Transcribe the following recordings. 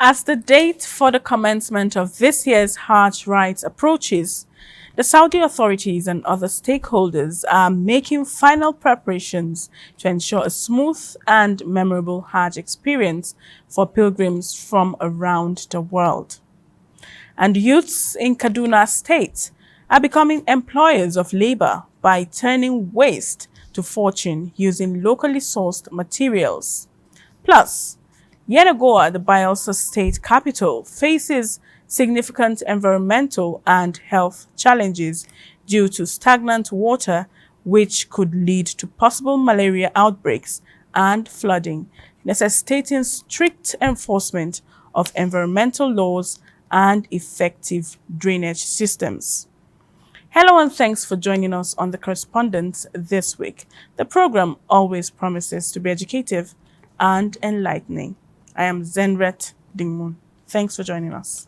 As the date for the commencement of this year's Hajj rites approaches, the Saudi authorities and other stakeholders are making final preparations to ensure a smooth and memorable Hajj experience for pilgrims from around the world. And youths in Kaduna State are becoming employers of labor by turning waste to fortune using locally sourced materials. Plus, Yenagoa, the Bayelsa state capital, faces significant environmental and health challenges due to stagnant water, which could lead to possible malaria outbreaks and flooding, necessitating strict enforcement of environmental laws and effective drainage systems. Hello and thanks for joining us on the Correspondents this week. The program always promises to be educative and enlightening. I am Zenret Dingmun. Thanks for joining us.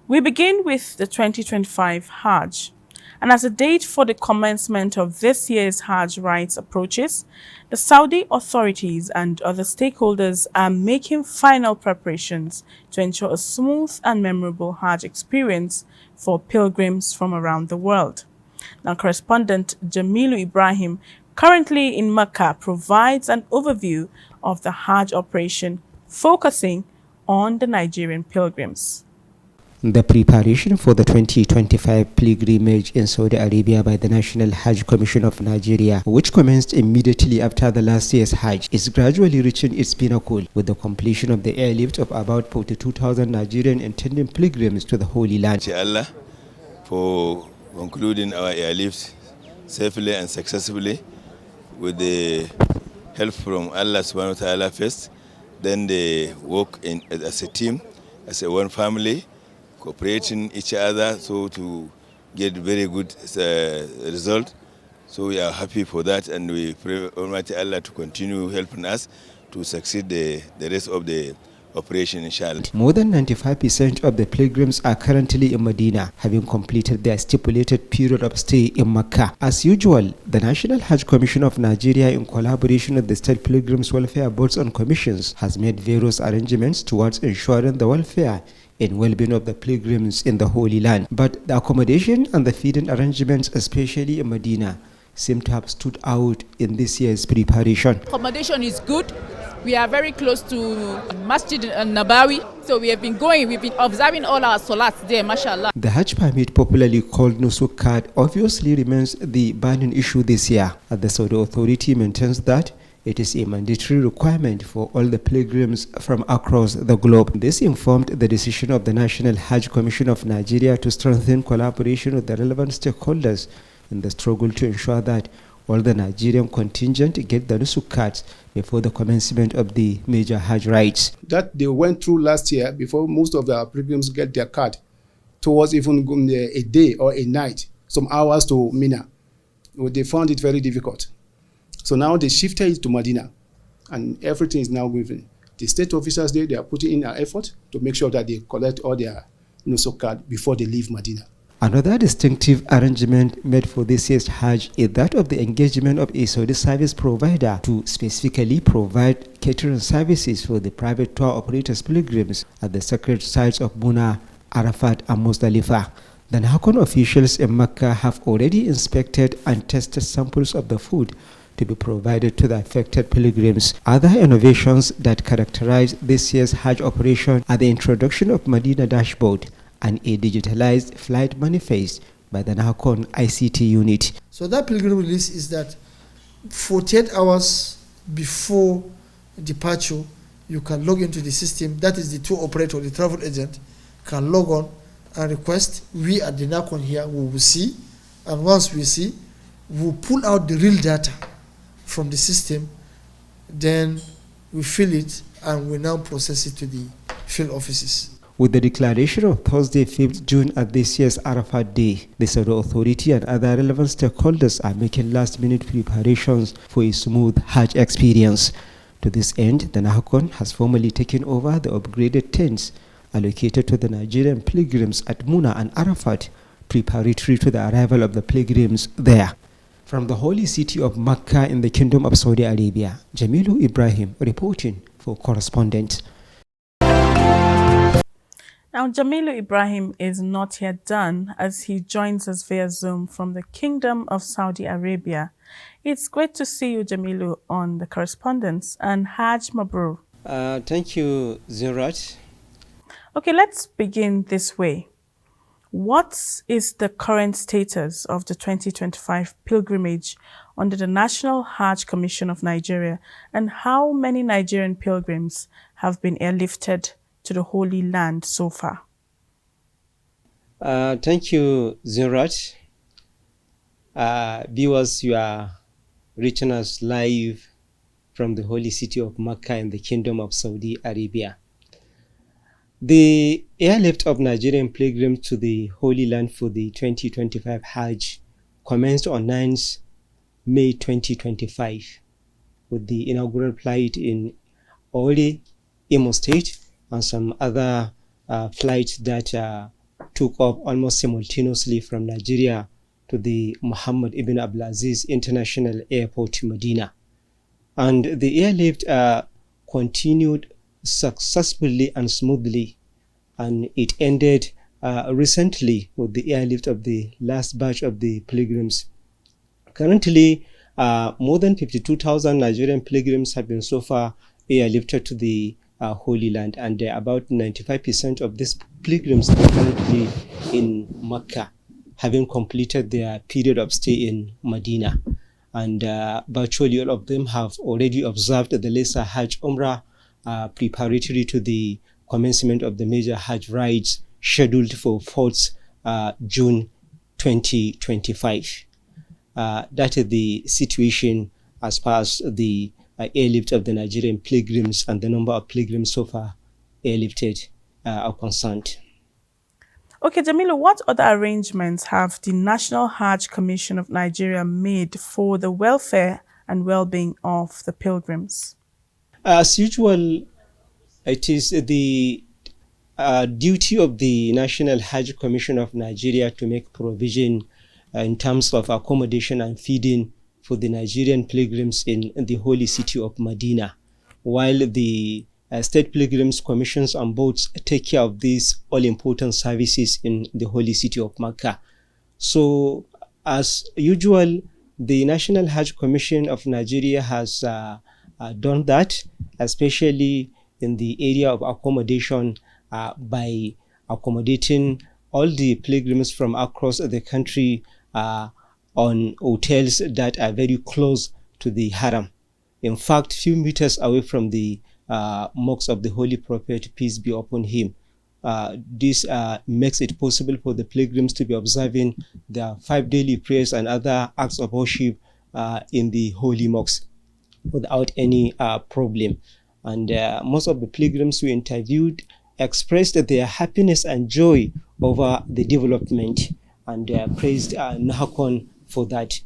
We begin with the 2025 Hajj. And as the date for the commencement of this year's Hajj rites approaches, the Saudi authorities and other stakeholders are making final preparations to ensure a smooth and memorable Hajj experience for pilgrims from around the world. Now, correspondent Jamilu Ibrahim, currently in Mecca, provides an overview of the Hajj operation, focusing on the Nigerian pilgrims. The preparation for the 2025 pilgrimage in Saudi Arabia by the National Hajj Commission of Nigeria, which commenced immediately after the last year's Hajj, is gradually reaching its pinnacle with the completion of the airlift of about 42,000 Nigerian intending pilgrims to the Holy Land. Thank Allah for concluding our airlift safely and successfully with the help from Allah subhanahu wa ta'ala first, then they work as a team, as a one family, cooperating each other so to get very good result. So we are happy for that, and we pray Almighty Allah to continue helping us to succeed the rest of the operation, inshallah. More than 95% of the pilgrims are currently in Medina, having completed their stipulated period of stay in Mecca. As usual, the National Hajj Commission of Nigeria, in collaboration with the State Pilgrims Welfare Boards and Commissions, has made various arrangements towards ensuring the welfare and well-being of the pilgrims in the Holy Land. But the accommodation and the feeding arrangements, especially in Medina, seem to have stood out in this year's preparation. Accommodation is good. We are very close to Masjid al-Nabawi, so we've been observing all our salats there, mashallah. The Hajj permit, popularly called Nusuk card, obviously remains the burning issue this year. The Saudi authority maintains that it is a mandatory requirement for all the pilgrims from across the globe. This informed the decision of the National Hajj Commission of Nigeria to strengthen collaboration with the relevant stakeholders in the struggle to ensure that all the Nigerian contingent get the Nusuk cards before the commencement of the major Hajj rites. That they went through last year before most of the pilgrims get their card, towards even a day or a night, some hours to Mina. They found it very difficult. So now they shifted it to Medina, and everything is now moving. The state officers there, they are putting in an effort to make sure that they collect all their Nusuk card before they leave Medina. Another distinctive arrangement made for this year's Hajj is that of the engagement of a Saudi service provider to specifically provide catering services for the private tour operators pilgrims at the sacred sites of Muna, Arafat and Muzdalifah. The Nahakon officials in Mecca have already inspected and tested samples of the food to be provided to the affected pilgrims. Other innovations that characterize this year's Hajj operation are the introduction of Medina Dashboard and a digitalized flight manifest by the Nahakon ICT unit. So that pilgrim release is that 48 hours before departure, you can log into the system. That is the tour operator, the travel agent, can log on and request. We at the Nahakon here, we will see. And once we see, we'll pull out the real data from the system. Then we fill it and we now process it to the field offices. With the declaration of Thursday, 5th June at this year's Arafat Day, the Saudi authority and other relevant stakeholders are making last-minute preparations for a smooth Hajj experience. To this end, the Nahakon has formally taken over the upgraded tents allocated to the Nigerian pilgrims at Muna and Arafat, preparatory to the arrival of the pilgrims there. From the holy city of Mecca in the Kingdom of Saudi Arabia, Jamilu Ibrahim reporting for for Correspondents. Now, Jamilu Ibrahim is not yet done as he joins us via Zoom from the Kingdom of Saudi Arabia. It's great to see you, Jamilu, on the Correspondents, and Hajj Mabrur. Thank you, Zirat. Okay, let's begin this way. What is the current status of the 2025 pilgrimage under the National Hajj Commission of Nigeria, and how many Nigerian pilgrims have been airlifted to the Holy Land so far? Thank you, Zirat. Viewers, you are reaching us live from the holy city of Mecca in the Kingdom of Saudi Arabia. The airlift of Nigerian pilgrims to the Holy Land for the 2025 Hajj commenced on 9th May 2025 with the inaugural flight in Ore, Imo State, and some other flights that took off almost simultaneously from Nigeria to the Muhammad ibn Abdulaziz International Airport, Medina. And the airlift continued successfully and smoothly, and it ended recently with the airlift of the last batch of the pilgrims. Currently, more than 52,000 Nigerian pilgrims have been so far airlifted to the Holy Land, and about 95% of these pilgrims are currently in Mecca, having completed their period of stay in Medina. And virtually all of them have already observed the lesser Hajj Umrah preparatory to the commencement of the major Hajj rites scheduled for 4th June 2025. That is the situation as far as the airlift of the Nigerian pilgrims and the number of pilgrims so far airlifted are concerned. Okay, Jamilu, what other arrangements have the National Hajj Commission of Nigeria made for the welfare and well-being of the pilgrims? As usual, it is the duty of the National Hajj Commission of Nigeria to make provision in terms of accommodation and feeding for the Nigerian pilgrims in the holy city of Medina, while the state pilgrims commissions and boards take care of these all-important services in the holy city of Mecca. So, as usual, the National Hajj Commission of Nigeria has done that, especially in the area of accommodation, by accommodating all the pilgrims from across the country on hotels that are very close to the Haram. In fact, few meters away from the mosque of the Holy Prophet, peace be upon him. This makes it possible for the pilgrims to be observing their 5 daily prayers and other acts of worship in the Holy Mosque without any problem. And most of the pilgrims we interviewed expressed their happiness and joy over the development and praised NAHCON for that.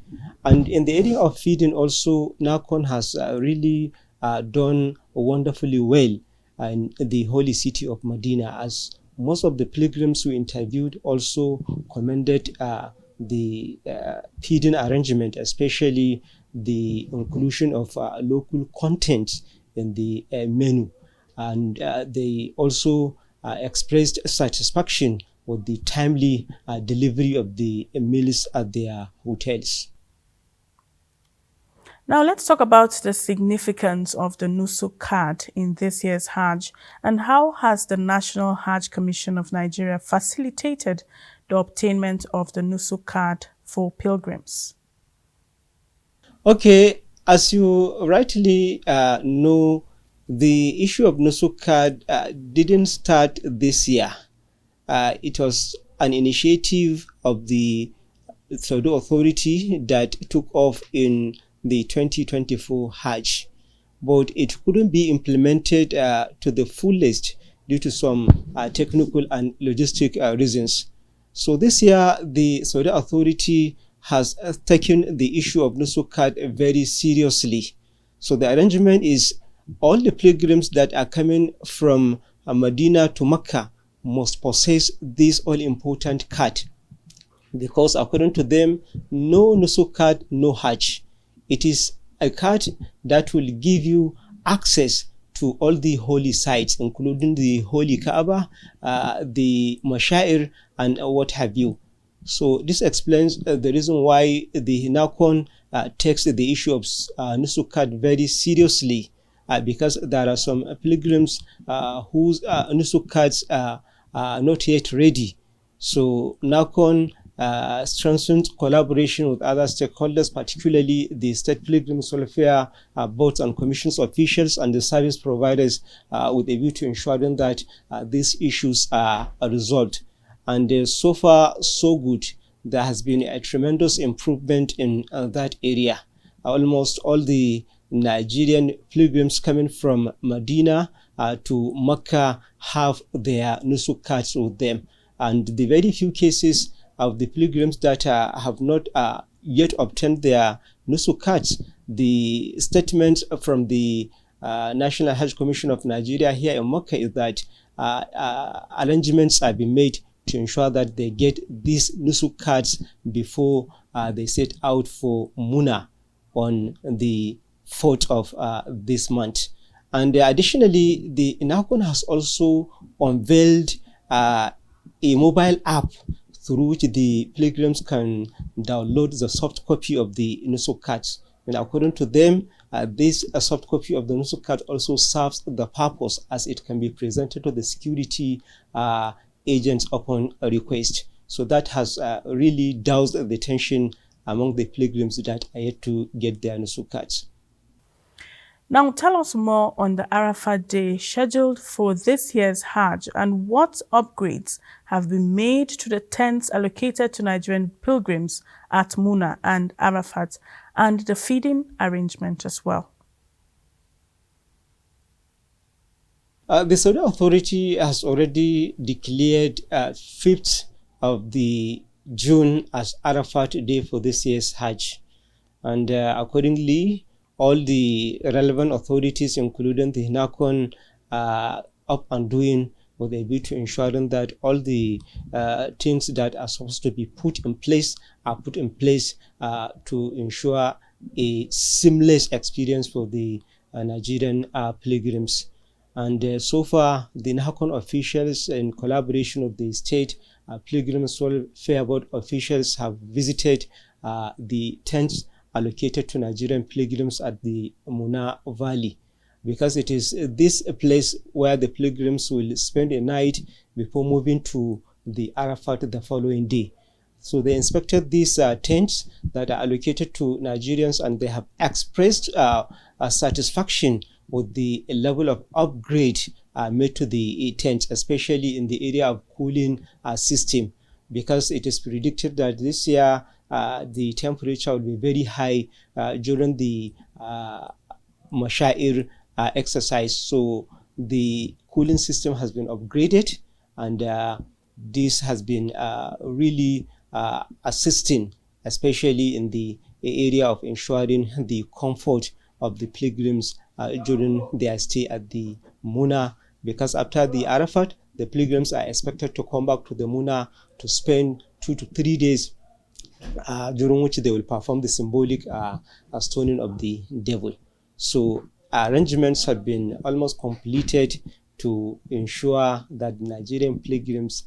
And in the area of feeding also, NAHCON has really done wonderfully well in the holy city of Medina, as most of the pilgrims we interviewed also commended the feeding arrangement, especially the inclusion of local content in the menu. And they also expressed satisfaction with the timely delivery of the meals at their hotels. Now let's talk about the significance of the Nusuk card in this year's Hajj, and how has the National Hajj Commission of Nigeria facilitated the obtainment of the Nusuk card for pilgrims? Okay, as you rightly know, the issue of Nusuk card didn't start this year. It was an initiative of the Saudi authority that took off in the 2024 Hajj, but it couldn't be implemented to the fullest due to some technical and logistic reasons. So this year, the Saudi authority has taken the issue of Nusuk card very seriously. So the arrangement is all the pilgrims that are coming from Medina to Mecca must possess this all-important card, because according to them, no Nusuk card, no Hajj. It is a card that will give you access to all the holy sites, including the Holy Kaaba, the Mashair, and what have you. So this explains the reason why the NACON takes the issue of Nusukat very seriously, because there are some pilgrims whose Nusukats are not yet ready. So NACON strengthens collaboration with other stakeholders, particularly the State Pilgrims Welfare Boards and Commissions officials and the service providers, with a view to ensuring that these issues are resolved. And so far, so good. There has been a tremendous improvement in that area. Almost all the Nigerian pilgrims coming from Medina to Mecca have their nusuk cards with them. And the very few cases of the pilgrims that have not yet obtained their nusuk cards, the statement from the National Hajj Commission of Nigeria here in Mecca is that arrangements are being made to ensure that they get these nusuk cards before they set out for Muna on the 4th of this month. And additionally, the NACON has also unveiled a mobile app through which the pilgrims can download the soft copy of the nusuk cards. And according to them, this soft copy of the nusuk card also serves the purpose, as it can be presented to the security agents upon a request. So that has really doused the tension among the pilgrims that are yet to get their nusuk cards. Now tell us more on the Arafat Day scheduled for this year's Hajj, and what upgrades have been made to the tents allocated to Nigerian pilgrims at Muna and Arafat, and the feeding arrangement as well. The Saudi Authority has already declared 5th of the June as Arafat Day for this year's Hajj. And accordingly, all the relevant authorities, including the NACON, up and doing with a view to ensuring that all the things that are supposed to be put in place are put in place to ensure a seamless experience for the Nigerian pilgrims. And so far, the NACON officials, in collaboration with the State Pilgrims Welfare Board officials, have visited the tents allocated to Nigerian pilgrims at the Muna Valley, because it is this place where the pilgrims will spend a night before moving to the Arafat the following day. So they inspected these tents that are allocated to Nigerians, and they have expressed satisfaction with the level of upgrade made to the tents, especially in the area of cooling system, because it is predicted that this year the temperature will be very high during the Mashair exercise. So the cooling system has been upgraded, and this has been really assisting, especially in the area of ensuring the comfort of the pilgrims during their stay at the Muna, because after the Arafat, the pilgrims are expected to come back to the Muna to spend 2 to 3 days, during which they will perform the symbolic stoning of the devil. So arrangements have been almost completed to ensure that Nigerian pilgrims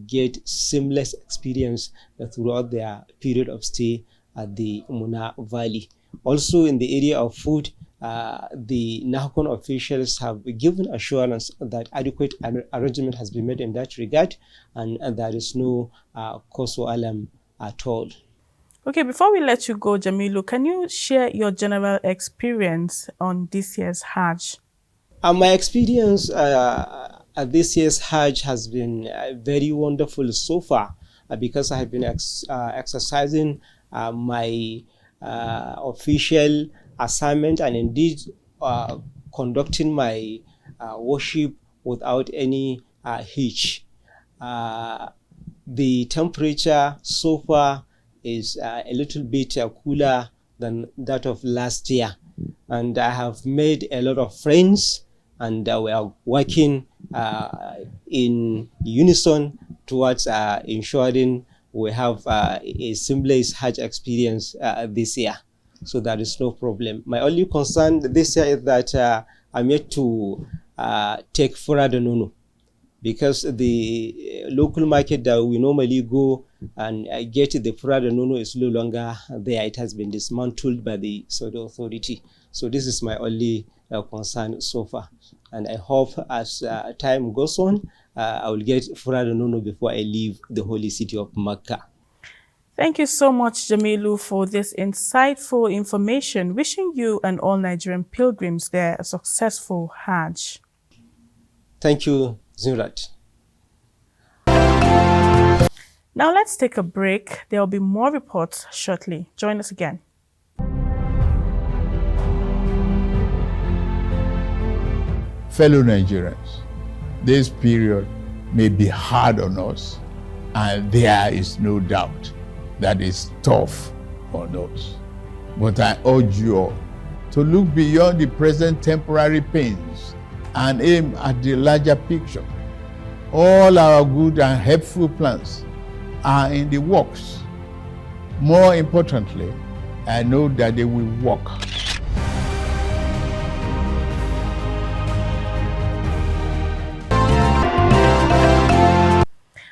get seamless experience throughout their period of stay at the Muna Valley. Also, in the area of food, the NACON officials have given assurance that adequate arrangement has been made in that regard, and there is no cause for alarm at all. Okay, before we let you go, Jamilu, can you share your general experience on this year's Hajj? My experience at this year's Hajj has been very wonderful so far, because I have been exercising my official assignment, and indeed conducting my worship without any hitch. The temperature so far is a little bit cooler than that of last year, and I have made a lot of friends, and we are working in unison towards ensuring we have a seamless Hajj experience this year. so there is no problem. My only concern this year is that I'm yet to take Furado Nono, because the local market that we normally go and get the Furado Nono is no longer there. It has been dismantled by the Saudi authority. So this is my only concern so far. And I hope as time goes on, I will get Furado Nono before I leave the holy city of Mecca. Thank you so much, Jamilu, for this insightful information. Wishing you and all Nigerian pilgrims there a successful Hajj. Thank you, Zimrat. Now let's take a break. There will be more reports shortly. Join us again. Fellow Nigerians, this period may be hard on us, and there is no doubt that is tough on us. But I urge you all to look beyond the present temporary pains and aim at the larger picture. All our good and helpful plans are in the works. More importantly, I know that they will work.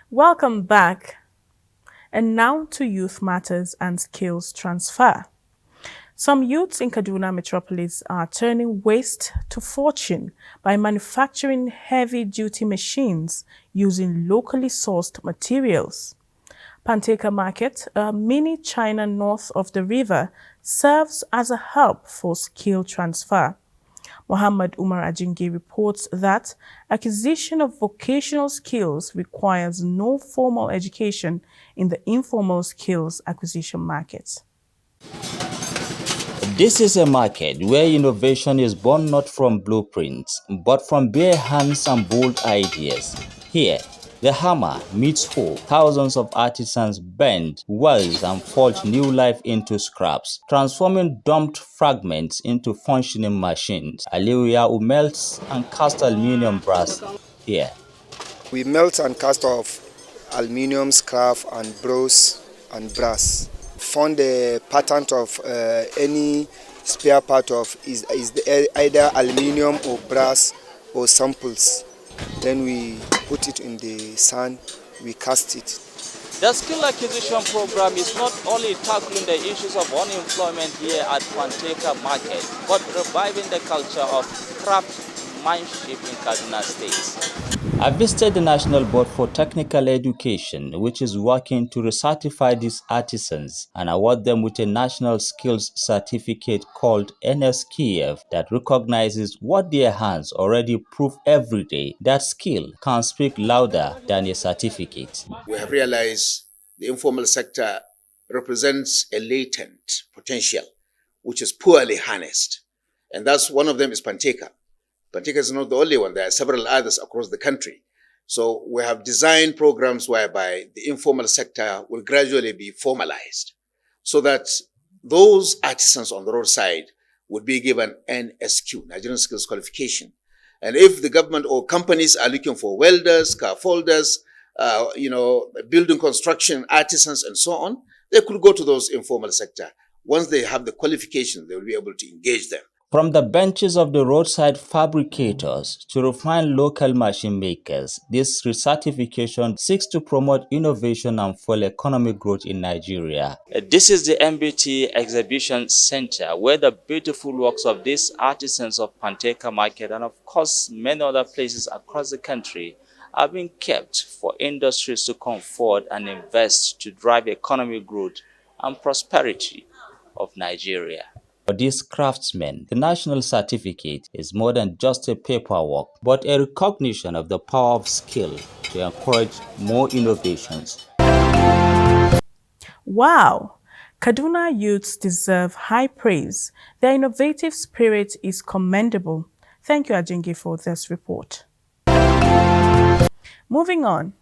Welcome back. And now to youth matters and skills transfer. Some youths in Kaduna metropolis are turning waste to fortune by manufacturing heavy-duty machines using locally sourced materials. Panteka Market, a mini China north of the river, serves as a hub for skill transfer. Muhammad Umar Ajingi reports that acquisition of vocational skills requires no formal education in the informal skills acquisition market. This is a market where innovation is born not from blueprints, but from bare hands and bold ideas. Here, the hammer meets hoe. Thousands of artisans bend, weld, and forge new life into scraps, transforming dumped fragments into functioning machines. Aliuya melts and casts aluminium brass here. We melt and cast off aluminium, scrap, and bronze and brass. Found the pattern of any spare part of is either aluminium or brass or samples. Then we put it in the sun, we cast it. The skill acquisition program is not only tackling the issues of unemployment here at Panteka Market, but reviving the culture of craftsmanship in Kaduna State. I visited the National Board for Technical Education, which is working to recertify these artisans and award them with a National Skills Certificate called NSKF that recognizes what their hands already prove every day. That skill can speak louder than a certificate. We have realized the informal sector represents a latent potential which is poorly harnessed. And that's one of them is Panteka. Panteka is not the only one. There are several others across the country. So we have designed programs whereby the informal sector will gradually be formalized so that those artisans on the roadside would be given NSQ, Nigerian Skills Qualification. And if the government or companies are looking for welders, scaffolders, building construction artisans and so on, they could go to those informal sector. Once they have the qualification, they will be able to engage them. From the benches of the roadside fabricators to refined local machine makers, this recertification seeks to promote innovation and fuel economic growth in Nigeria. This is the MBT Exhibition Center, where the beautiful works of these artisans of Panteka Market and of course many other places across the country are being kept for industries to come forward and invest to drive economic growth and prosperity of Nigeria. For these craftsmen, the national certificate is more than just a paperwork, but a recognition of the power of skill to encourage more innovations. Wow! Kaduna youths deserve high praise. Their innovative spirit is commendable. Thank you, Ajingi, for this report. Moving on.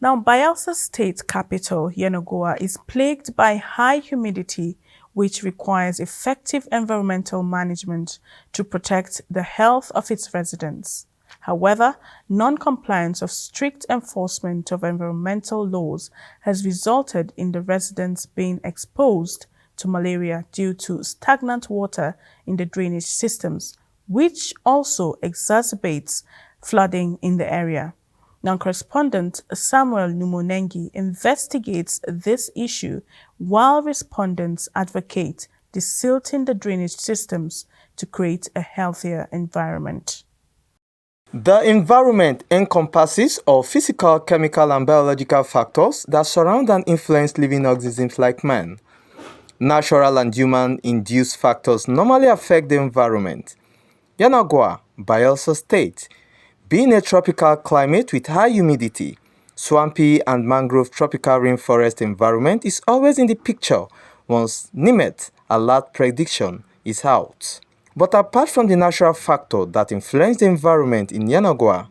Now, Bayelsa State capital, Yenagoa, is plagued by high humidity, which requires effective environmental management to protect the health of its residents. However, non-compliance of strict enforcement of environmental laws has resulted in the residents being exposed to malaria due to stagnant water in the drainage systems, which also exacerbates flooding in the area. Now, correspondent Samuel Numonengi investigates this issue while respondents advocate desilting the drainage systems to create a healthier environment. The environment encompasses all physical, chemical, and biological factors that surround and influence living organisms like man. Natural and human-induced factors normally affect the environment. Yenagoa, Bayelsa State, being a tropical climate with high humidity, swampy and mangrove tropical rainforest environment is always in the picture once NIMET alert prediction is out. But apart from the natural factor that influence the environment in Yenagoa,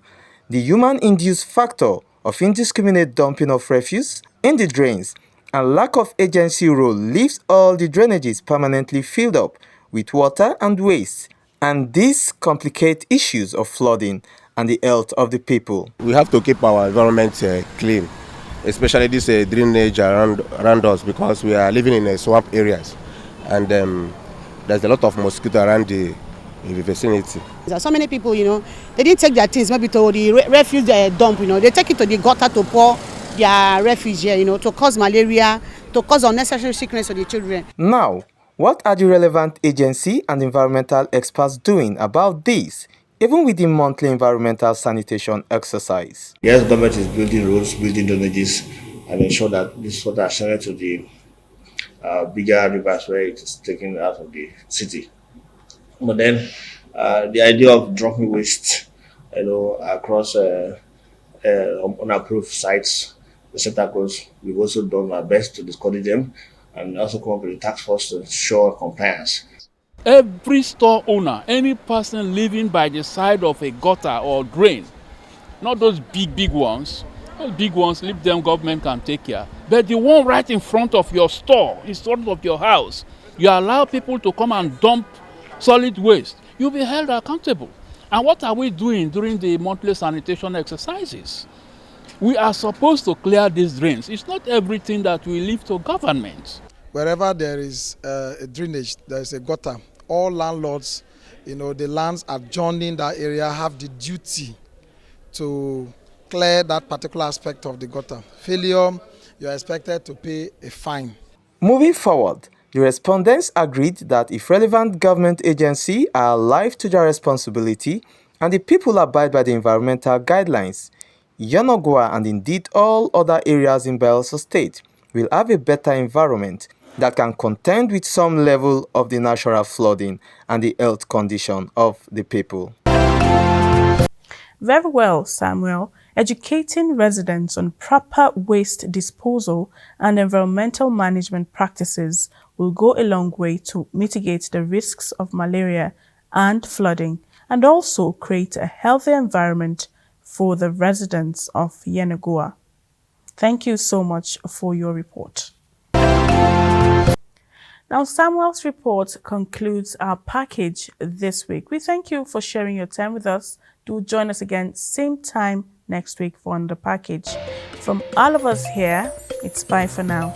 the human-induced factor of indiscriminate dumping of refuse in the drains and lack of agency role leaves all the drainages permanently filled up with water and waste, and this complicates issues of flooding and the health of the people. We have to keep our environment clean, especially this drainage around us, because we are living in swamp areas, and there's a lot of mosquito around the vicinity. There are so many people, they didn't take their things maybe to the refuse dump, they take it to the gutter to pour their refuse here, to cause malaria, to cause unnecessary sickness to the children. Now, what are the relevant agency and environmental experts doing about this, even with the monthly environmental sanitation exercise? Yes, government is building roads, building drainages, and ensure that this water is sent to the bigger rivers where it is taken out of the city. But then the idea of dumping waste, across unapproved sites, the center goes, we've also done our best to discourage them and also come up with a task force to ensure compliance. Every store owner, any person living by the side of a gutter or drain, not those big ones, those big ones, leave them, government can take care. But the one right in front of your store, in front of your house, you allow people to come and dump solid waste, you'll be held accountable. And what are we doing during the monthly sanitation exercises? We are supposed to clear these drains. It's not everything that we leave to government. Wherever there is a drainage, there is a gutter, all landlords, the lands adjoining that area have the duty to clear that particular aspect of the gutter. Failure, you are expected to pay a fine. Moving forward, the respondents agreed that if relevant government agencies are alive to their responsibility and the people abide by the environmental guidelines, Yenagoa and indeed all other areas in Bayelsa State will have a better environment that can contend with some level of the natural flooding and the health condition of the people. Very well, Samuel. Educating residents on proper waste disposal and environmental management practices will go a long way to mitigate the risks of malaria and flooding, and also create a healthy environment for the residents of Yenagoa. Thank you so much for your report. Now, Samuel's report concludes our package this week. We thank you for sharing your time with us. Do join us again, same time next week for another package. From all of us here, it's bye for now.